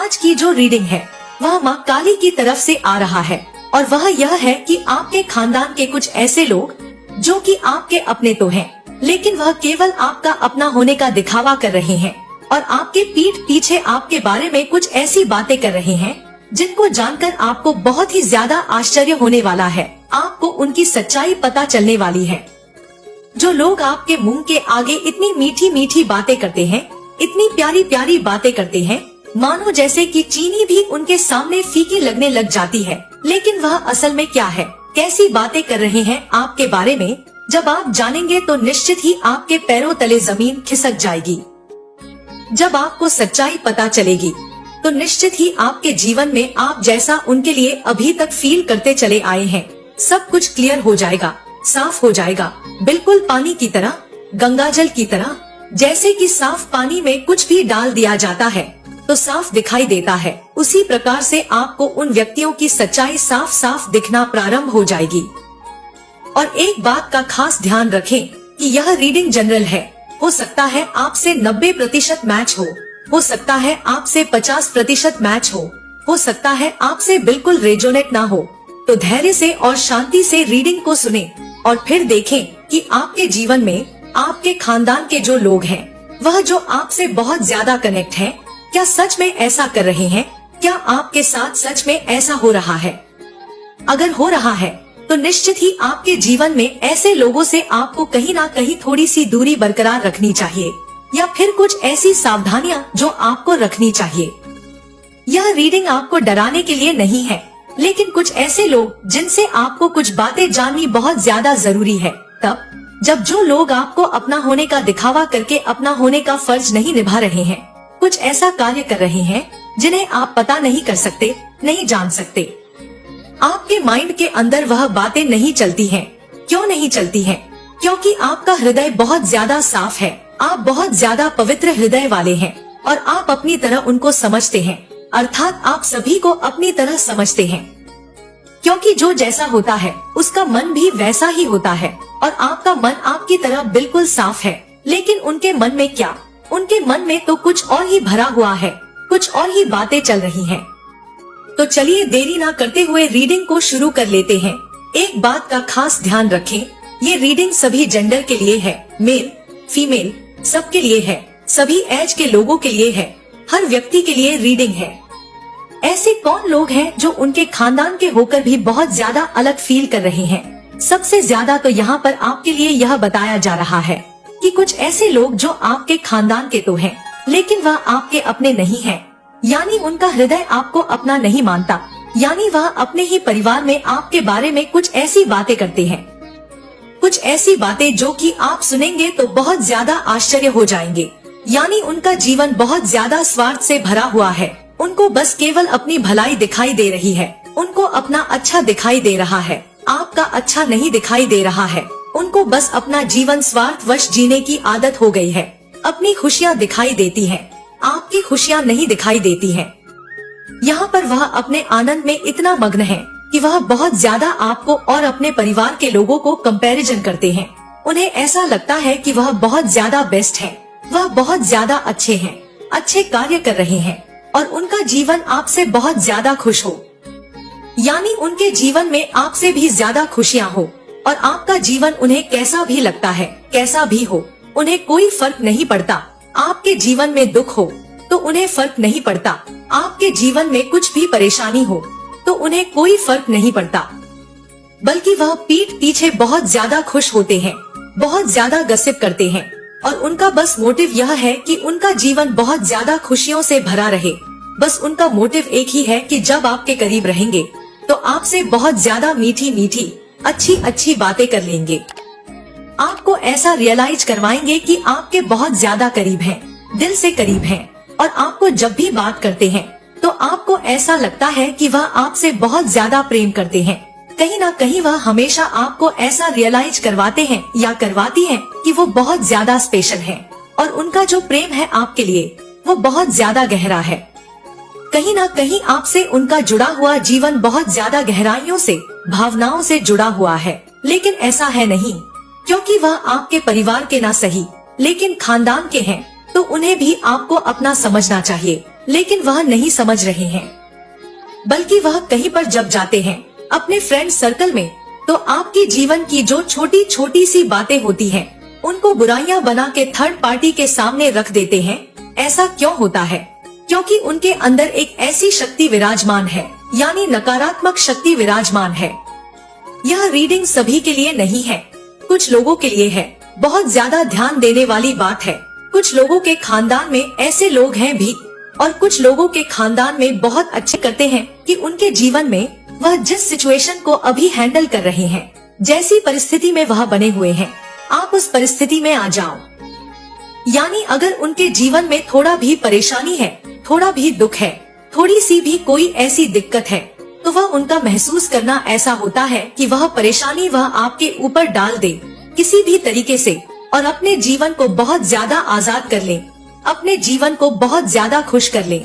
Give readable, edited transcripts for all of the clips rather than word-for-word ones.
आज की जो रीडिंग है वह माँ काली की तरफ से आ रहा है और वह यह है कि आपके खानदान के कुछ ऐसे लोग जो कि आपके अपने तो हैं, लेकिन वह केवल आपका अपना होने का दिखावा कर रहे हैं और आपके पीठ पीछे आपके बारे में कुछ ऐसी बातें कर रहे हैं जिनको जानकर आपको बहुत ही ज्यादा आश्चर्य होने वाला है। आपको उनकी सच्चाई पता चलने वाली है। जो लोग आपके मुंह के आगे इतनी मीठी मीठी बातें करते हैं, इतनी प्यारी प्यारी बातें करते हैं, मानो जैसे कि चीनी भी उनके सामने फीकी लगने लग जाती है, लेकिन वह असल में क्या है, कैसी बातें कर रहे हैं आपके बारे में, जब आप जानेंगे तो निश्चित ही आपके पैरों तले जमीन खिसक जाएगी। जब आपको सच्चाई पता चलेगी तो निश्चित ही आपके जीवन में आप जैसा उनके लिए अभी तक फील करते चले आए हैं, सब कुछ क्लियर हो जाएगा, साफ हो जाएगा, बिल्कुल पानी की तरह, गंगाजल की तरह। जैसे कि साफ पानी में कुछ भी डाल दिया जाता है तो साफ दिखाई देता है, उसी प्रकार से आपको उन व्यक्तियों की सच्चाई साफ साफ दिखना प्रारंभ हो जाएगी। और एक बात का खास ध्यान रखें कि यह रीडिंग जनरल है। हो सकता है आपसे 90% मैच हो सकता है आपसे 50% मैच हो सकता है आपसे बिल्कुल रेजोनेट ना हो। तो धैर्य से और शांति से रीडिंग को सुने और फिर देखें कि आपके जीवन में आपके खानदान के जो लोग हैं, वह जो आपसे बहुत ज्यादा कनेक्ट हैं, क्या सच में ऐसा कर रहे हैं? क्या आपके साथ सच में ऐसा हो रहा है? अगर हो रहा है तो निश्चित ही आपके जीवन में ऐसे लोगों से आपको कहीं ना कहीं थोड़ी सी दूरी बरकरार रखनी चाहिए, या फिर कुछ ऐसी सावधानियां जो आपको रखनी चाहिए। यह रीडिंग आपको डराने के लिए नहीं है, लेकिन कुछ ऐसे लोग जिनसे आपको कुछ बातें जाननी बहुत ज्यादा जरूरी है, तब जब जो लोग आपको अपना होने का दिखावा करके अपना होने का फर्ज नहीं निभा रहे हैं, कुछ ऐसा कार्य कर रहे हैं जिन्हें आप पता नहीं कर सकते, नहीं जान सकते। आपके माइंड के अंदर वह बातें नहीं चलती हैं। क्यों नहीं चलती हैं? क्योंकि आपका हृदय बहुत ज्यादा साफ है, आप बहुत ज्यादा पवित्र हृदय वाले हैं और आप अपनी तरह उनको समझते हैं, अर्थात आप सभी को अपनी तरह समझते हैं। क्योंकि जो जैसा होता है उसका मन भी वैसा ही होता है और आपका मन आपकी तरह बिल्कुल साफ है, लेकिन उनके मन में क्या? उनके मन में तो कुछ और ही भरा हुआ है, कुछ और ही बातें चल रही हैं। तो चलिए देरी ना करते हुए रीडिंग को शुरू कर लेते हैं। एक बात का खास ध्यान रखें, ये रीडिंग सभी जेंडर के लिए है, मेल फीमेल सबके लिए है, सभी एज के लोगों के लिए है, हर व्यक्ति के लिए रीडिंग है। ऐसे कौन लोग हैं जो उनके खानदान के होकर भी बहुत ज्यादा अलग फील कर रहे हैं? सबसे ज्यादा तो यहाँ पर आपके लिए यह बताया जा रहा है कि कुछ ऐसे लोग जो आपके खानदान के तो हैं, लेकिन वह आपके अपने नहीं हैं। यानी उनका हृदय आपको अपना नहीं मानता, यानी वह अपने ही परिवार में आपके बारे में कुछ ऐसी बातें करते हैं, कुछ ऐसी बातें जो कि आप सुनेंगे तो बहुत ज्यादा आश्चर्य हो जाएंगे। यानी उनका जीवन बहुत ज्यादा स्वार्थ से भरा हुआ है, उनको बस केवल अपनी भलाई दिखाई दे रही है, उनको अपना अच्छा दिखाई दे रहा है, आपका अच्छा नहीं दिखाई दे रहा है। उनको बस अपना जीवन स्वार्थवश जीने की आदत हो गई है। अपनी खुशियाँ दिखाई देती हैं, आपकी खुशियाँ नहीं दिखाई देती हैं। यहाँ पर वह अपने आनंद में इतना मग्न है कि वह बहुत ज्यादा आपको और अपने परिवार के लोगों को कंपैरिजन करते हैं। उन्हें ऐसा लगता है कि वह बहुत ज्यादा बेस्ट है, वह बहुत ज्यादा अच्छे हैं, अच्छे कार्य कर रहे हैं और उनका जीवन आपसे बहुत ज्यादा खुश हो। यानी उनके जीवन में आपसे भी ज्यादा खुशियाँ हो और आपका जीवन उन्हें कैसा भी लगता है, कैसा भी हो, उन्हें कोई फर्क नहीं पड़ता। आपके जीवन में दुख हो तो उन्हें फर्क नहीं पड़ता, आपके जीवन में कुछ भी परेशानी हो तो उन्हें कोई फर्क नहीं पड़ता, बल्कि वह पीठ पीछे बहुत ज्यादा खुश होते हैं, बहुत ज्यादा गसिप करते हैं और उनका बस मोटिव यह है कि उनका जीवन बहुत ज्यादा खुशियों से भरा रहे। बस उनका मोटिव एक ही है कि जब आपके करीब रहेंगे तो आपसे बहुत ज्यादा मीठी मीठी अच्छी अच्छी बातें कर लेंगे, आपको ऐसा रियलाइज करवाएंगे कि आपके बहुत ज्यादा करीब हैं, दिल से करीब हैं और आपको जब भी बात करते हैं तो आपको ऐसा लगता है कि वह आपसे बहुत ज्यादा प्रेम करते हैं। कहीं ना कहीं वह हमेशा आपको ऐसा रियलाइज करवाते हैं या करवाती हैं कि वो बहुत ज्यादा स्पेशल है और उनका जो प्रेम है आपके लिए वो बहुत ज्यादा गहरा है। कहीं ना कहीं आपसे उनका जुड़ा हुआ जीवन बहुत ज्यादा गहराइयों से, भावनाओं से जुड़ा हुआ है, लेकिन ऐसा है नहीं, क्योंकि वह आपके परिवार के ना सही लेकिन खानदान के हैं, तो उन्हें भी आपको अपना समझना चाहिए। लेकिन वह नहीं समझ रहे हैं। बल्कि वह कहीं पर जब जाते हैं अपने फ्रेंड सर्कल में, तो आपके जीवन की जो छोटी छोटी सी बातें होती हैं, उनको बुराइयां बना के थर्ड पार्टी के सामने रख देते हैं। ऐसा क्यों होता है? क्योंकि उनके अंदर एक ऐसी शक्ति विराजमान है, यानी नकारात्मक शक्ति विराजमान है। यह रीडिंग सभी के लिए नहीं है, कुछ लोगों के लिए है। बहुत ज्यादा ध्यान देने वाली बात है। कुछ लोगों के खानदान में ऐसे लोग हैं भी, और कुछ लोगों के खानदान में बहुत अच्छे करते हैं कि उनके जीवन में वह जिस सिचुएशन को अभी हैंडल कर रहे हैं, जैसी परिस्थिति में वह बने हुए हैं, आप उस परिस्थिति में आ जाओ। यानी अगर उनके जीवन में थोड़ा भी परेशानी है, थोड़ा भी दुख है, थोड़ी सी भी कोई ऐसी दिक्कत है, तो वह उनका महसूस करना ऐसा होता है कि वह परेशानी वह आपके ऊपर डाल दे किसी भी तरीके से, और अपने जीवन को बहुत ज्यादा आजाद कर ले, अपने जीवन को बहुत ज्यादा खुश कर ले।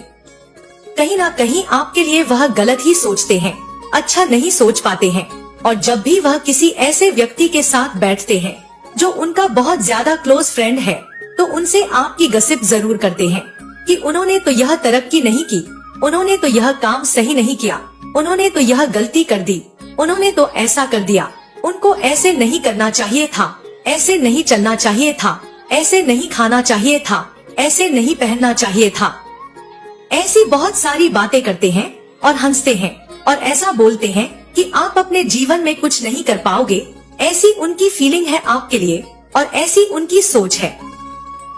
कहीं ना कहीं आपके लिए वह गलत ही सोचते हैं, अच्छा नहीं सोच पाते हैं। और जब भी वह किसी ऐसे व्यक्ति के साथ बैठते हैं जो उनका बहुत ज्यादा क्लोज फ्रेंड है, तो उनसे आपकी गसिप जरूर करते हैं कि उन्होंने तो यह तरक्की नहीं की, उन्होंने तो यह काम सही नहीं किया, उन्होंने तो यह गलती कर दी, उन्होंने तो ऐसा कर दिया, उनको ऐसे नहीं करना चाहिए था, ऐसे नहीं चलना चाहिए था, ऐसे नहीं खाना चाहिए था, ऐसे नहीं पहनना चाहिए था। ऐसी बहुत सारी बातें करते हैं और हंसते हैं और ऐसा बोलते हैं कि आप अपने जीवन में कुछ नहीं कर पाओगे। ऐसी उनकी फीलिंग है आपके लिए और ऐसी उनकी सोच है।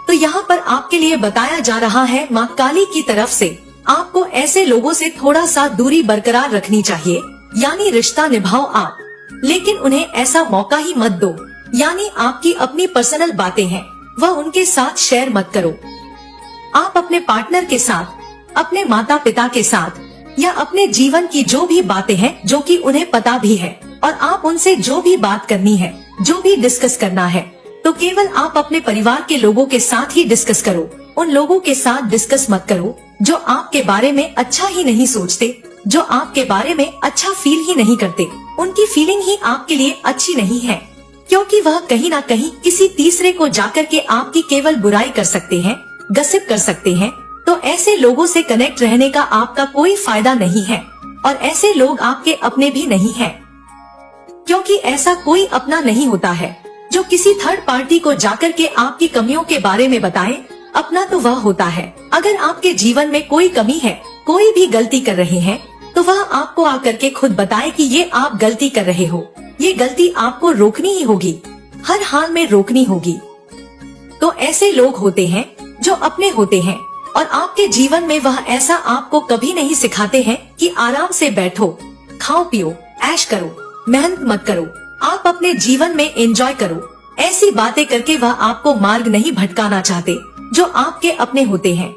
तो यहाँ पर आपके लिए बताया जा रहा है माँ काली की तरफ से आपको ऐसे लोगों से थोड़ा सा दूरी बरकरार रखनी चाहिए। यानी रिश्ता निभाओ आप, लेकिन उन्हें ऐसा मौका ही मत दो। यानी आपकी अपनी पर्सनल बातें हैं, वह उनके साथ शेयर मत करो। आप अपने पार्टनर के साथ, अपने माता पिता के साथ, या अपने जीवन की जो भी बातें हैं जो कि उन्हें पता भी है, और आप उनसे जो भी बात करनी है, जो भी डिस्कस करना है, तो केवल आप अपने परिवार के लोगों के साथ ही डिस्कस करो। उन लोगों के साथ डिस्कस मत करो जो आपके बारे में अच्छा ही नहीं सोचते, जो आपके बारे में अच्छा फील ही नहीं करते। उनकी फीलिंग ही आपके लिए अच्छी नहीं है, क्योंकि वह कहीं ना कहीं किसी तीसरे को जाकर के आपकी केवल बुराई कर सकते हैं, गसिप कर सकते हैं। तो ऐसे लोगों से कनेक्ट रहने का आपका कोई फायदा नहीं है, और ऐसे लोग आपके अपने भी नहीं हैं, क्योंकि ऐसा कोई अपना नहीं होता है जो किसी थर्ड पार्टी को जाकर के आपकी कमियों के बारे में बताए। अपना तो वह होता है, अगर आपके जीवन में कोई कमी है, कोई भी गलती कर रहे हैं, तो वह आपको आकर के खुद बताए कि ये आप गलती कर रहे हो, ये गलती आपको रोकनी ही होगी, हर हाल में रोकनी होगी। तो ऐसे लोग होते हैं जो अपने होते हैं, और आपके जीवन में वह ऐसा आपको कभी नहीं सिखाते हैं कि आराम से बैठो, खाओ पियो, ऐश करो, मेहनत मत करो, आप अपने जीवन में एंजॉय करो। ऐसी बातें करके वह आपको मार्ग नहीं भटकाना चाहते जो आपके अपने होते हैं।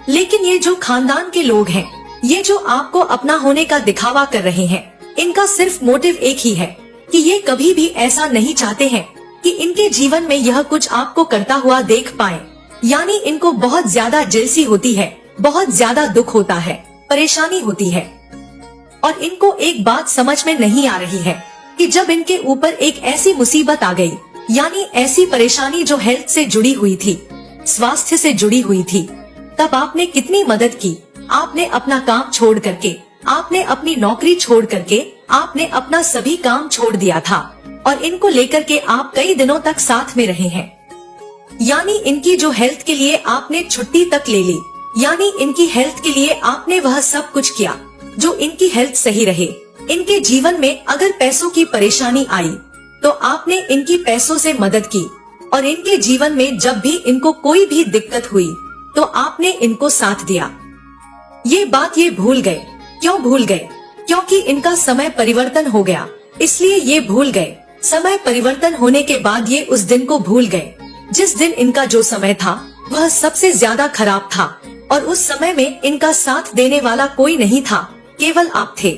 लेकिन ये जो खानदान के लोग हैं, ये जो आपको अपना होने का दिखावा कर रहे हैं, इनका सिर्फ मोटिव एक ही है कि ये कभी भी ऐसा नहीं चाहते हैं कि इनके जीवन में यह कुछ आपको करता हुआ देख पाए। यानी इनको बहुत ज्यादा जेलसी होती है, बहुत ज्यादा दुख होता है, परेशानी होती है। और इनको एक बात समझ में नहीं आ रही है कि जब इनके ऊपर एक ऐसी मुसीबत आ गई, यानी ऐसी परेशानी जो हेल्थ से जुड़ी हुई थी, स्वास्थ्य से जुड़ी हुई थी, तब आपने कितनी मदद की। आपने अपना काम छोड़ करके, आपने अपनी नौकरी छोड़ करके, आपने अपना सभी काम छोड़ दिया था, और इनको लेकर के आप कई दिनों तक साथ में रहे हैं। यानी इनकी जो हेल्थ के लिए आपने छुट्टी तक ले ली, यानी इनकी हेल्थ के लिए आपने वह सब कुछ किया जो इनकी हेल्थ सही रहे। इनके जीवन में अगर पैसों की परेशानी आई तो आपने इनकी पैसों से मदद की, और इनके जीवन में जब भी इनको कोई भी दिक्कत हुई तो आपने इनको साथ दिया। ये बात ये भूल गए। क्यों भूल गए? क्योंकि इनका समय परिवर्तन हो गया, इसलिए ये भूल गए। समय परिवर्तन होने के बाद ये उस दिन को भूल गए जिस दिन इनका जो समय था वह सबसे ज्यादा खराब था, और उस समय में इनका साथ देने वाला कोई नहीं था, केवल आप थे।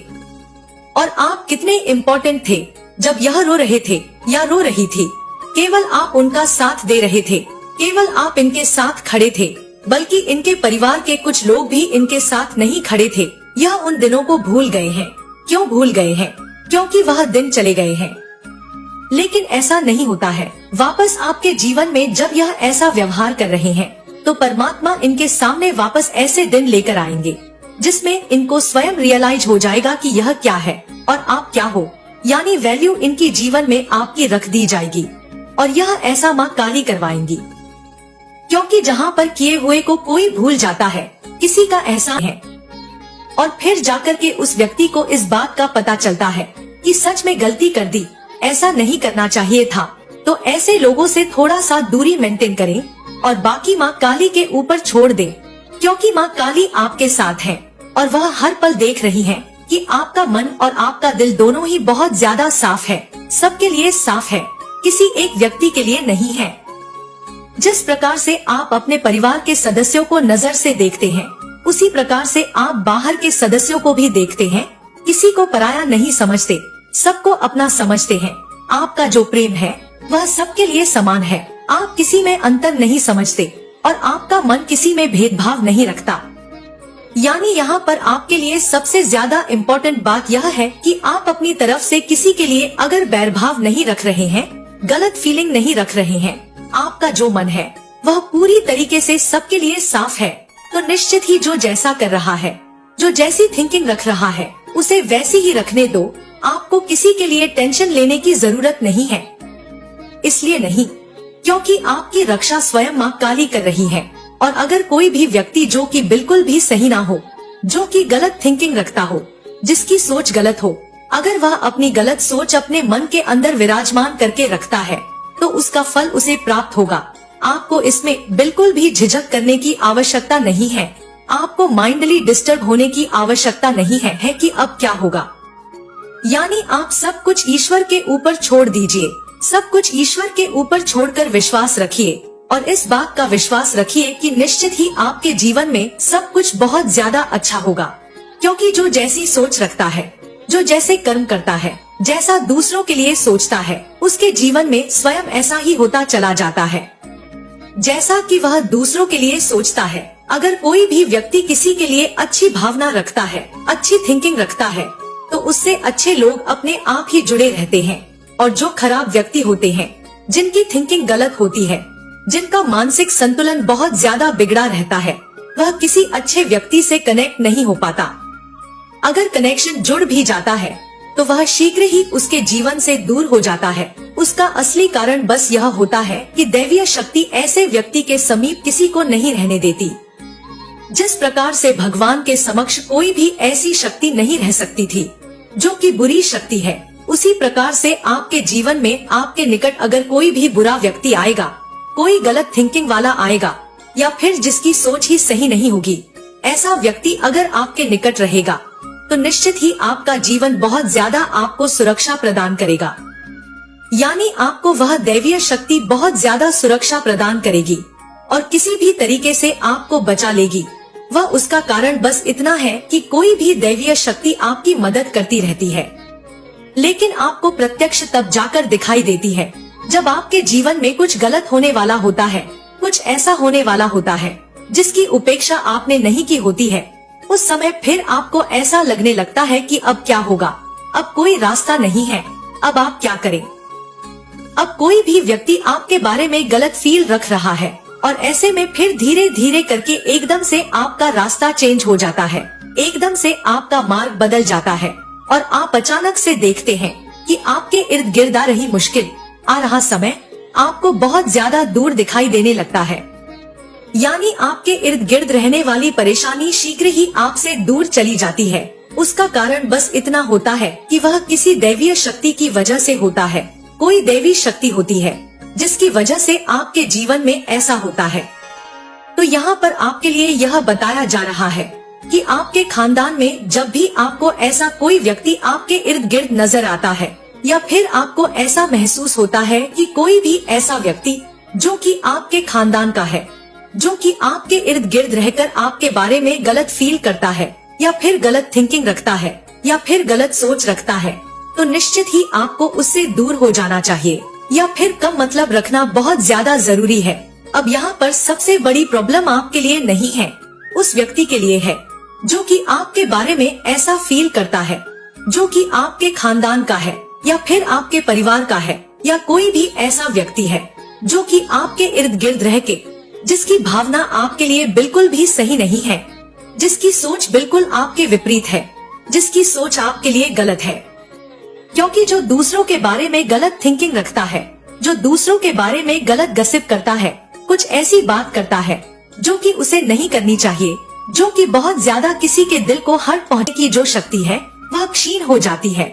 और आप कितने इम्पोर्टेंट थे जब यह रो रहे थे या रो रही थी, केवल आप उनका साथ दे रहे थे, केवल आप इनके साथ खड़े थे, बल्कि इनके परिवार के कुछ लोग भी इनके साथ नहीं खड़े थे। यह उन दिनों को भूल गए हैं। क्यों भूल गए हैं? क्योंकि वह दिन चले गए हैं। लेकिन ऐसा नहीं होता है। वापस आपके जीवन में जब यह ऐसा व्यवहार कर रहे हैं तो तो परमात्मा इनके सामने वापस ऐसे दिन लेकर आएंगे जिसमें इनको स्वयं रियलाइज हो जाएगा कि यह क्या है और आप क्या हो, यानी वैल्यू इनकी जीवन में आपकी रख दी जाएगी और यह ऐसा माँ काली करवाएंगी। क्योंकि जहाँ पर किए हुए को कोई भूल जाता है, किसी का एहसान है और फिर जाकर के उस व्यक्ति को इस बात का पता चलता है कि सच में गलती कर दी, ऐसा नहीं करना चाहिए था, तो ऐसे लोगों से थोड़ा सा दूरी मेंटेन करें और बाकी माँ काली के ऊपर छोड़ दें। क्योंकि माँ काली आपके साथ है और वह हर पल देख रही है कि आपका मन और आपका दिल दोनों ही बहुत ज्यादा साफ है, सबके लिए साफ है, किसी एक व्यक्ति के लिए नहीं है। जिस प्रकार से आप अपने परिवार के सदस्यों को नजर से देखते हैं, उसी प्रकार से आप बाहर के सदस्यों को भी देखते हैं। किसी को पराया नहीं समझते, सबको अपना समझते हैं। आपका जो प्रेम है वह सबके लिए समान है, आप किसी में अंतर नहीं समझते और आपका मन किसी में भेदभाव नहीं रखता। यानी यहाँ पर आपके लिए सबसे ज्यादा इम्पोर्टेंट बात यह है कि आप अपनी तरफ से किसी के लिए अगर बैरभाव नहीं रख रहे हैं, गलत फीलिंग नहीं रख रहे हैं, आपका जो मन है वह पूरी तरीके से सबके लिए साफ है, तो निश्चित ही जो जैसा कर रहा है, जो जैसी थिंकिंग रख रहा है, उसे वैसी ही रखने दो। आपको किसी के लिए टेंशन लेने की जरूरत नहीं है। इसलिए नहीं क्योंकि आपकी रक्षा स्वयं माँ काली कर रही है। और अगर कोई भी व्यक्ति जो कि बिल्कुल भी सही ना हो, जो कि गलत थिंकिंग रखता हो, जिसकी सोच गलत हो, अगर वह अपनी गलत सोच अपने मन के अंदर विराजमान करके रखता है तो उसका फल उसे प्राप्त होगा। आपको इसमें बिल्कुल भी झिझक करने की आवश्यकता नहीं है। आपको माइंडली डिस्टर्ब होने की आवश्यकता नहीं है कि अब क्या होगा। यानी आप सब कुछ ईश्वर के ऊपर छोड़ दीजिए, सब कुछ ईश्वर के ऊपर छोड़कर विश्वास रखिए और इस बात का विश्वास रखिए कि निश्चित ही आपके जीवन में सब कुछ बहुत ज्यादा अच्छा होगा। क्योंकि जो जैसी सोच रखता है, जो जैसे कर्म करता है, जैसा दूसरों के लिए सोचता है, उसके जीवन में स्वयं ऐसा ही होता चला जाता है जैसा कि वह दूसरों के लिए सोचता है। अगर कोई भी व्यक्ति किसी के लिए अच्छी भावना रखता है, अच्छी थिंकिंग रखता है, तो उससे अच्छे लोग अपने आप ही जुड़े रहते हैं। और जो खराब व्यक्ति होते हैं, जिनकी थिंकिंग गलत होती है, जिनका मानसिक संतुलन बहुत ज्यादा बिगड़ा रहता है, वह किसी अच्छे व्यक्ति से कनेक्ट नहीं हो पाता। अगर कनेक्शन जुड़ भी जाता है तो वह शीघ्र ही उसके जीवन से दूर हो जाता है। उसका असली कारण बस यह होता है कि दैवीय शक्ति ऐसे व्यक्ति के समीप किसी को नहीं रहने देती। जिस प्रकार से भगवान के समक्ष कोई भी ऐसी शक्ति नहीं रह सकती थी जो कि बुरी शक्ति है, उसी प्रकार से आपके जीवन में आपके निकट अगर कोई भी बुरा व्यक्ति आएगा, कोई गलत थिंकिंग वाला आएगा या फिर जिसकी सोच ही सही नहीं होगी, ऐसा व्यक्ति अगर आपके निकट रहेगा तो निश्चित ही आपका जीवन बहुत ज्यादा आपको सुरक्षा प्रदान करेगा। यानी आपको वह दैवीय शक्ति बहुत ज्यादा सुरक्षा प्रदान करेगी और किसी भी तरीके से आपको बचा लेगी। वह उसका कारण बस इतना है कि कोई भी दैवीय शक्ति आपकी मदद करती रहती है, लेकिन आपको प्रत्यक्ष तब जाकर दिखाई देती है जब आपके जीवन में कुछ गलत होने वाला होता है, कुछ ऐसा होने वाला होता है जिसकी उपेक्षा आपने नहीं की होती है। उस समय फिर आपको ऐसा लगने लगता है कि अब क्या होगा, अब कोई रास्ता नहीं है, अब आप क्या करें। अब कोई भी व्यक्ति आपके बारे में गलत फील रख रहा है और ऐसे में फिर धीरे धीरे करके एकदम से आपका रास्ता चेंज हो जाता है, एकदम से आपका मार्ग बदल जाता है और आप अचानक से देखते हैं कि आपके इर्द गिर्द आ रही मुश्किल, आ रहा समय आपको बहुत ज्यादा दूर दिखाई देने लगता है। यानी आपके इर्द गिर्द रहने वाली परेशानी शीघ्र ही आपसे दूर चली जाती है। उसका कारण बस इतना होता है कि वह किसी दैवीय शक्ति की वजह से होता है। कोई दैवी शक्ति होती है जिसकी वजह से आपके जीवन में ऐसा होता है। तो यहाँ पर आपके लिए यह बताया जा रहा है कि आपके खानदान में जब भी आपको ऐसा कोई व्यक्ति आपके इर्द गिर्द नजर आता है या फिर आपको ऐसा महसूस होता है कि कोई भी ऐसा व्यक्ति जो कि आपके खानदान का है, जो कि आपके इर्द गिर्द रहकर आपके बारे में गलत फील करता है या फिर गलत थिंकिंग रखता है या फिर गलत सोच रखता है, तो निश्चित ही आपको उससे दूर हो जाना चाहिए या फिर कम मतलब रखना बहुत ज्यादा जरूरी है। अब यहाँ पर सबसे बड़ी प्रॉब्लम आपके लिए नहीं है, उस व्यक्ति के लिए है जो कि आपके बारे में ऐसा फील करता है, जो कि आपके खानदान का है या फिर आपके परिवार का है, या कोई भी ऐसा व्यक्ति है जो कि आपके इर्द गिर्द रह के जिसकी भावना आपके लिए बिल्कुल भी सही नहीं है, जिसकी सोच बिल्कुल आपके विपरीत है, जिसकी सोच आपके लिए गलत है। क्योंकि जो दूसरों के बारे में गलत थिंकिंग रखता है, जो दूसरों के बारे में गलत गसिप करता है, कुछ ऐसी बात करता है जो कि उसे नहीं करनी चाहिए, जो कि बहुत ज्यादा किसी के दिल को हर्ट पहुंचाने की जो शक्ति है वह क्षीण हो जाती है।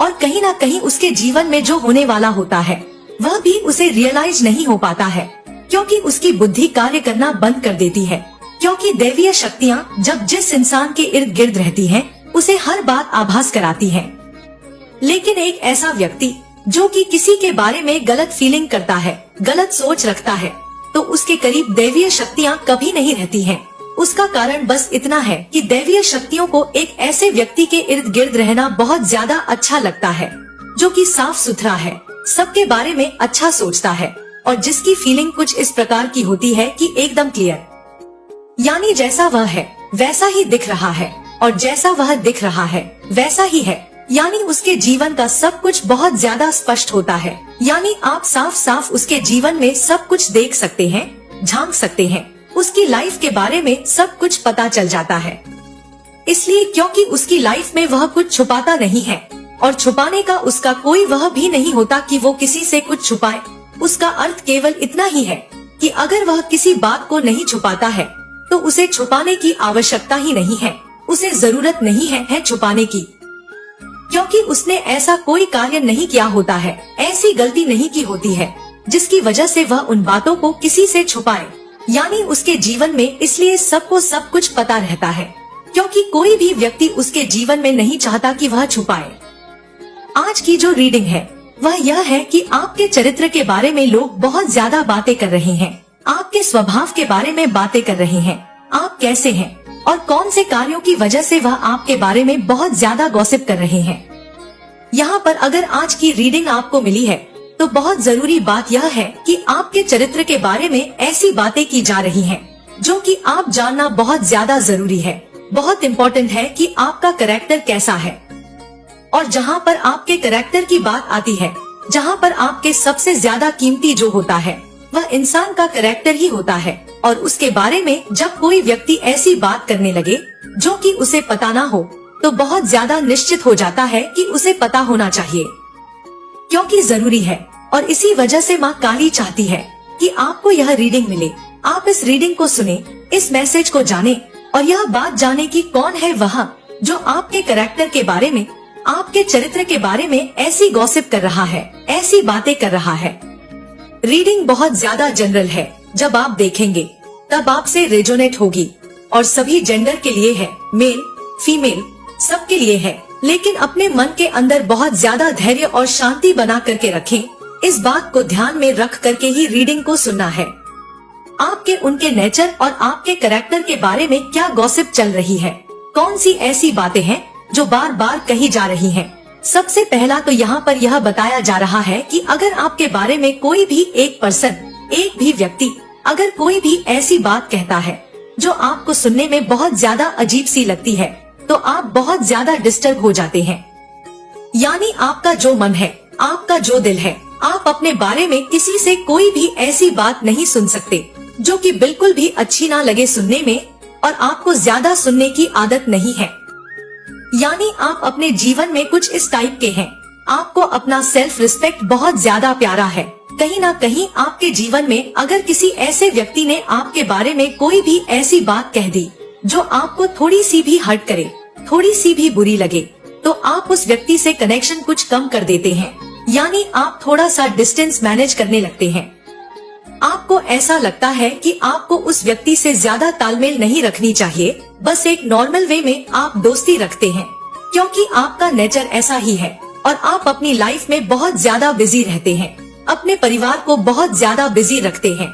और कहीं ना कहीं उसके जीवन में जो होने वाला होता है वह भी उसे रियलाइज नहीं हो पाता है, क्योंकि उसकी बुद्धि कार्य करना बंद कर देती है। क्योंकि दैवीय शक्तियाँ जब जिस इंसान के इर्द गिर्द रहती हैं, उसे हर बात आभास कराती हैं। लेकिन एक ऐसा व्यक्ति जो कि किसी के बारे में गलत फीलिंग करता है, गलत सोच रखता है, तो उसके करीब दैवीय शक्तियाँ कभी नहीं रहती हैं। उसका कारण बस इतना है कि दैवीय शक्तियों को एक ऐसे व्यक्ति के इर्द गिर्द रहना बहुत ज्यादा अच्छा लगता है, जो कि साफ सुथरा है, सबके बारे में अच्छा सोचता है और जिसकी फीलिंग कुछ इस प्रकार की होती है कि एकदम क्लियर, यानी जैसा वह है वैसा ही दिख रहा है और जैसा वह दिख रहा है वैसा ही है। यानी उसके जीवन का सब कुछ बहुत ज्यादा स्पष्ट होता है। यानी आप साफ साफ उसके जीवन में सब कुछ देख सकते हैं, झांक सकते हैं, उसकी लाइफ के बारे में सब कुछ पता चल जाता है। इसलिए क्योंकि उसकी लाइफ में वह कुछ छुपाता नहीं है और छुपाने का उसका कोई वह भी नहीं होता कि वो किसी से कुछ छुपाए। उसका अर्थ केवल इतना ही है कि अगर वह किसी बात को नहीं छुपाता है तो उसे छुपाने की आवश्यकता ही नहीं है, उसे जरूरत नहीं है छुपाने की, क्योंकि उसने ऐसा कोई कार्य नहीं किया होता है, ऐसी गलती नहीं की होती है जिसकी वजह से वह उन बातों को किसी से छुपाए। यानी उसके जीवन में इसलिए सबको सब कुछ पता रहता है, क्योंकि कोई भी व्यक्ति उसके जीवन में नहीं चाहता कि वह छुपाए। आज की जो रीडिंग है वह यह है कि आपके चरित्र के बारे में लोग बहुत ज्यादा बातें कर रहे हैं, आपके स्वभाव के बारे में बातें कर रहे हैं, आप कैसे हैं और कौन से कार्यों की वजह से वह आपके बारे में बहुत ज्यादा गॉसिप कर रहे हैं। यहाँ पर अगर आज की रीडिंग आपको मिली है तो बहुत जरूरी बात यह है कि आपके चरित्र के बारे में ऐसी बातें की जा रही हैं जो कि आप जानना बहुत ज्यादा जरूरी है। बहुत इम्पोर्टेंट है कि आपका कैरेक्टर कैसा है। और जहाँ पर आपके कैरेक्टर की बात आती है, जहाँ पर आपके सबसे ज्यादा कीमती जो होता है वह इंसान का कैरेक्टर ही होता है। और उसके बारे में जब कोई व्यक्ति ऐसी बात करने लगे जो कि उसे पता ना हो, तो बहुत ज्यादा निश्चित हो जाता है कि उसे पता होना चाहिए, क्योंकि जरूरी है। और इसी वजह से माँ काली चाहती है कि आपको यह रीडिंग मिले, आप इस रीडिंग को सुने, इस मैसेज को जाने और यह बात जाने कि कौन है वह जो आपके कैरेक्टर के बारे में, आपके चरित्र के बारे में ऐसी गॉसिप कर रहा है, ऐसी बातें कर रहा है। रीडिंग बहुत ज्यादा जनरल है, जब आप देखेंगे तब आपसे रेजोनेट होगी और सभी जेंडर के लिए है, मेल फीमेल सबके लिए है। लेकिन अपने मन के अंदर बहुत ज्यादा धैर्य और शांति बना करके रखें। इस बात को ध्यान में रख करके ही रीडिंग को सुनना है। आपके उनके नेचर और आपके कैरेक्टर के बारे में क्या गॉसिप चल रही है, कौन सी ऐसी बातें हैं जो बार बार कही जा रही हैं। सबसे पहला तो यहाँ पर यह बताया जा रहा है कि अगर आपके बारे में कोई भी एक पर्सन, एक भी व्यक्ति अगर कोई भी ऐसी बात कहता है जो आपको सुनने में बहुत ज्यादा अजीब सी लगती है, तो आप बहुत ज्यादा डिस्टर्ब हो जाते हैं। यानी आपका जो मन है, आपका जो दिल है, आप अपने बारे में किसी से कोई भी ऐसी बात नहीं सुन सकते जो कि बिल्कुल भी अच्छी ना लगे सुनने में, और आपको ज्यादा सुनने की आदत नहीं है। यानी आप अपने जीवन में कुछ इस टाइप के हैं, आपको अपना सेल्फ रिस्पेक्ट बहुत ज्यादा प्यारा है। कहीं ना कहीं आपके जीवन में अगर किसी ऐसे व्यक्ति ने आपके बारे में कोई भी ऐसी बात कह दी जो आपको थोड़ी सी भी हर्ट करे, थोड़ी सी भी बुरी लगे, तो आप उस व्यक्ति से कनेक्शन कुछ कम कर देते हैं। यानी आप थोड़ा सा डिस्टेंस मैनेज करने लगते हैं। आपको ऐसा लगता है कि आपको उस व्यक्ति से ज्यादा तालमेल नहीं रखनी चाहिए, बस एक नॉर्मल वे में आप दोस्ती रखते हैं, क्योंकि आपका नेचर ऐसा ही है। और आप अपनी लाइफ में बहुत ज्यादा बिजी रहते हैं, अपने परिवार को बहुत ज्यादा बिजी रखते हैं।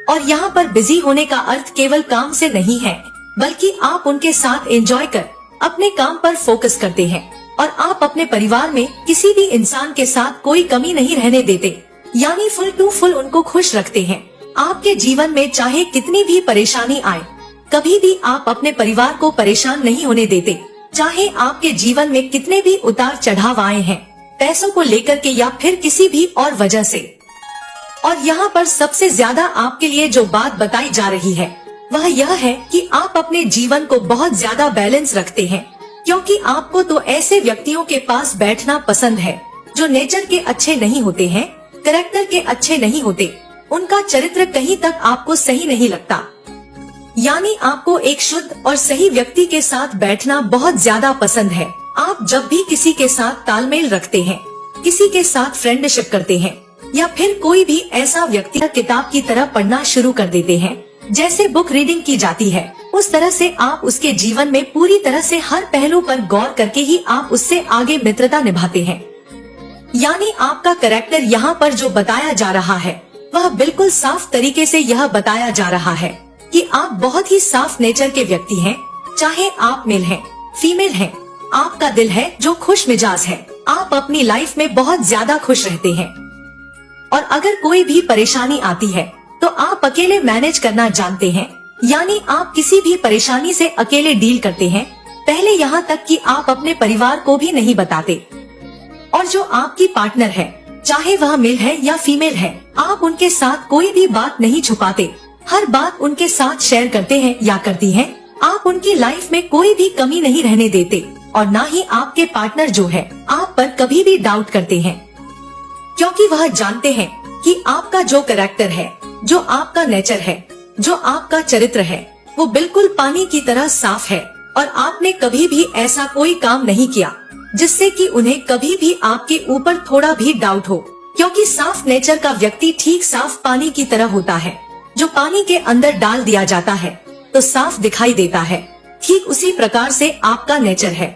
और यहाँ पर बिजी होने का अर्थ केवल काम से नहीं है, बल्कि आप उनके साथ एंजॉय कर अपने काम पर फोकस करते हैं। और आप अपने परिवार में किसी भी इंसान के साथ कोई कमी नहीं रहने देते, यानी फुल टू फुल उनको खुश रखते हैं। आपके जीवन में चाहे कितनी भी परेशानी आए, कभी भी आप अपने परिवार को परेशान नहीं होने देते। चाहे आपके जीवन में कितने भी उतार चढ़ाव आए हैं, पैसों को लेकर के या फिर किसी भी और वजह से, और यहाँ पर सबसे ज्यादा आपके लिए जो बात बताई जा रही है वह यह है कि आप अपने जीवन को बहुत ज्यादा बैलेंस रखते हैं, क्योंकि आपको तो ऐसे व्यक्तियों के पास बैठना पसंद है जो नेचर के अच्छे नहीं होते हैं, कैरेक्टर के अच्छे नहीं होते, उनका चरित्र कहीं तक आपको सही नहीं लगता। यानी आपको एक शुद्ध और सही व्यक्ति के साथ बैठना बहुत ज्यादा पसंद है। आप जब भी किसी के साथ तालमेल रखते हैं, किसी के साथ फ्रेंडशिप करते हैं या फिर कोई भी ऐसा व्यक्ति किताब की तरह पढ़ना शुरू कर देते हैं, जैसे बुक रीडिंग की जाती है, उस तरह से आप उसके जीवन में पूरी तरह से हर पहलू पर गौर करके ही आप उससे आगे मित्रता निभाते हैं। यानी आपका कैरेक्टर यहाँ पर जो बताया जा रहा है वह बिल्कुल साफ तरीके से यह बताया जा रहा है कि आप बहुत ही साफ नेचर के व्यक्ति हैं। चाहे आप मेल हैं, फीमेल हैं, आपका दिल है जो खुश मिजाज है, आप अपनी लाइफ में बहुत ज्यादा खुश रहते हैं। और अगर कोई भी परेशानी आती है तो आप अकेले मैनेज करना जानते हैं, यानी आप किसी भी परेशानी से अकेले डील करते हैं, पहले यहाँ तक कि आप अपने परिवार को भी नहीं बताते। और जो आपकी पार्टनर है, चाहे वह मेल है या फीमेल है, आप उनके साथ कोई भी बात नहीं छुपाते, हर बात उनके साथ शेयर करते हैं या करती हैं। आप उनकी लाइफ में कोई भी कमी नहीं रहने देते और ना ही आपके पार्टनर जो है आप पर कभी भी डाउट करते हैं, क्योंकि वह जानते हैं कि आपका जो कैरेक्टर है, जो आपका नेचर है, जो आपका चरित्र है, वो बिल्कुल पानी की तरह साफ है और आपने कभी भी ऐसा कोई काम नहीं किया जिससे कि उन्हें कभी भी आपके ऊपर थोड़ा भी डाउट हो, क्योंकि साफ नेचर का व्यक्ति ठीक साफ पानी की तरह होता है। जो पानी के अंदर डाल दिया जाता है तो साफ दिखाई देता है, ठीक उसी प्रकार से आपका नेचर है।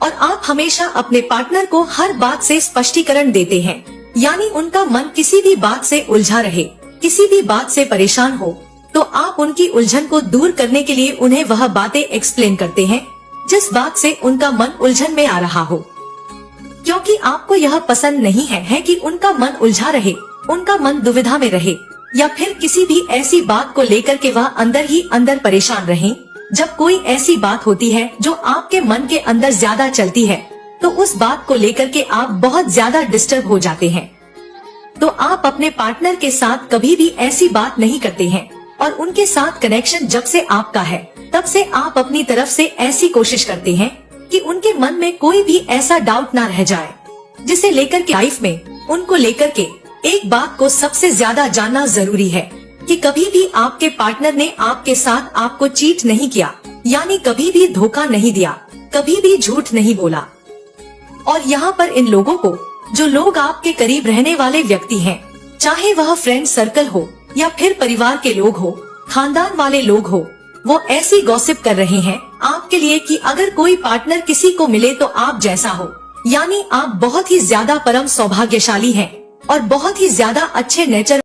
और आप हमेशा अपने पार्टनर को हर बात से स्पष्टीकरण देते हैं, यानी उनका मन किसी भी बात से उलझा रहे, किसी भी बात से परेशान हो, तो आप उनकी उलझन को दूर करने के लिए उन्हें वह बातें एक्सप्लेन करते हैं जिस बात से उनका मन उलझन में आ रहा हो। क्योंकि आपको यह पसंद नहीं है कि उनका मन उलझा रहे, उनका मन दुविधा में रहे या फिर किसी भी ऐसी बात को लेकर के वह अंदर ही अंदर परेशान रहे। जब कोई ऐसी बात होती है जो आपके मन के अंदर ज्यादा चलती है तो उस बात को लेकर के आप बहुत ज्यादा डिस्टर्ब हो जाते हैं। तो आप अपने पार्टनर के साथ कभी भी ऐसी बात नहीं करते हैं और उनके साथ कनेक्शन जब से आपका है तब से आप अपनी तरफ से ऐसी कोशिश करते हैं कि उनके मन में कोई भी ऐसा डाउट ना रह जाए, जिसे लेकर के लाइफ में उनको लेकर के एक बात को सबसे ज्यादा जानना जरूरी है कि कभी भी आपके पार्टनर ने आपके साथ आपको चीट नहीं किया, यानी कभी भी धोखा नहीं दिया, कभी भी झूठ नहीं बोला। और यहाँ पर इन लोगों को, जो लोग आपके करीब रहने वाले व्यक्ति हैं, चाहे वह फ्रेंड सर्कल हो या फिर परिवार के लोग हो, खानदान वाले लोग हो, वो ऐसी गॉसिप कर रहे हैं आपके लिए कि अगर कोई पार्टनर किसी को मिले तो आप जैसा हो, यानी आप बहुत ही ज्यादा परम सौभाग्यशाली हैं और बहुत ही ज्यादा अच्छे नेचर